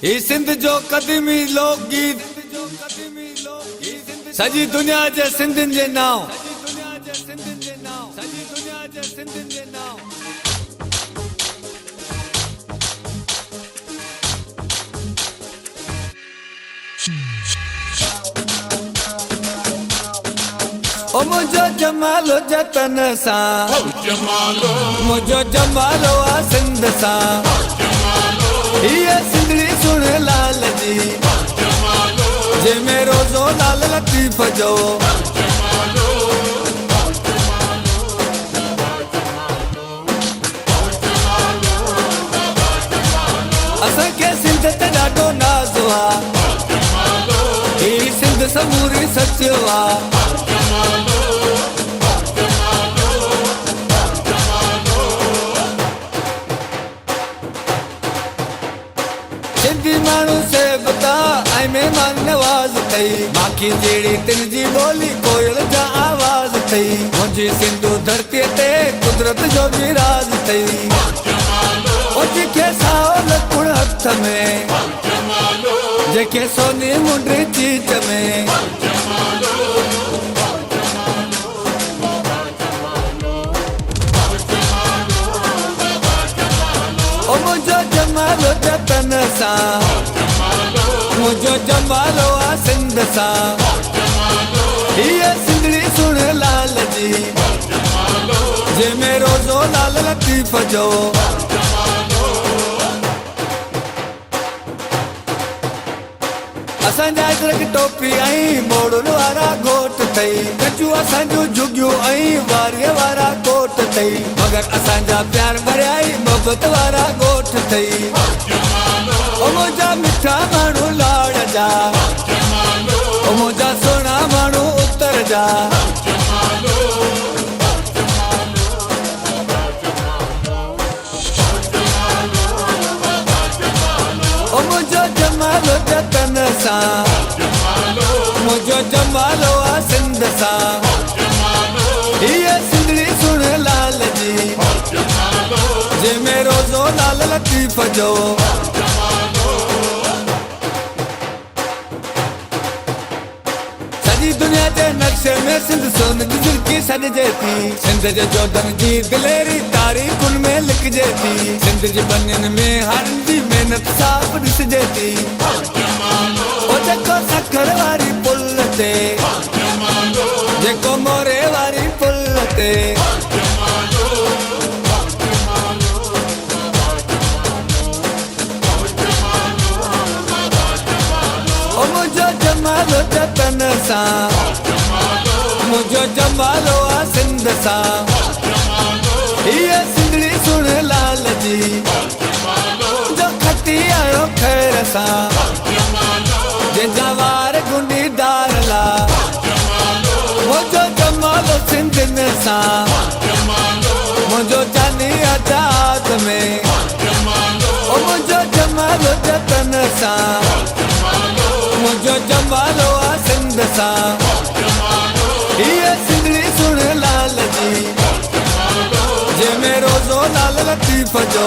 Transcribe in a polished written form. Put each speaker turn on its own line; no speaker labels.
ये सिंध जो कदीमी लोकगीत सजी दुनिया जे सिंधिन जे नाव ओ मुझो जमालो जतन सा मुझो जमालो आ सिंध सा ये सिंधड़ी सुन लाल जी जे मेरो जो लाल लतीफ जो असां के सिंध ते ॾाढो नाज़ हुआ ही सिंध समूरी सच हुआ सिंधी माण्हू से बता ऐं मेहमान नवाज़ थई बाक़ी जहिड़ी तिन जी ॿोली कोयल जा आवाज़ थई मुंहिंजी सिंधू धरतीअ ते कुदरत जो बि राज़ थई ओ जेके साओ लकुण हथ में जेके सोनी मुंडी चीच में ओ मुझो जमालो जतन सा मुझो जमालो आ सिंध सा ये सिंधड़ी सुन लाल जी जे मेरो जो लाल लतीफ जो असांजा इधर टोपी ऐं मोड़ुनि वारा घोट थई गजू असांजूं झुगियूं ऐं वारीअ वारा कोट थई मगर असांजा प्यार भरिया ई मोहबत वारा ॻोठ थई ओ मुंहिंजा मिठा माण्हू लाड़ जा ओ मुंहिंजा सुहिणा माण्हू उत्तर जा ओ मुंहिंजो जमालो जतन सा मुंहिंजो जमालो आ सिंध सा ये सिंधड़ी सुन लाल जी जे मेरो जो लाल लतीफ जो सॼी दुनिया जे नक्शे में सिंध सोन जी झिरकी सॾिजे थी सिंध जे जोधन जी दिलेरी तारीख़ुनि में लिखिजे थी सिंध जी बनियुनि में हारनि जी महिनत साफ़ ॾिसिजे थी ओ जेको सखर वारी पुल ते जेको मोरे वारी पुल ते ओ मुझो जमालो जतन सा मुझो जमालो आ सिंध सा ये सिंधड़ी सुन लाल जी जो खटी आयो खैर सा जंहिंजा वार गुंडी डार ला मुझो जमालो सिंधिन सा मुझो चांदी आजाद में ओ मुझो जमालो जतन सा मुझो जमालो आ सिंध सा ये सिंधड़ी सुन लाल जी जे मेरो जो लाल लतीफ जो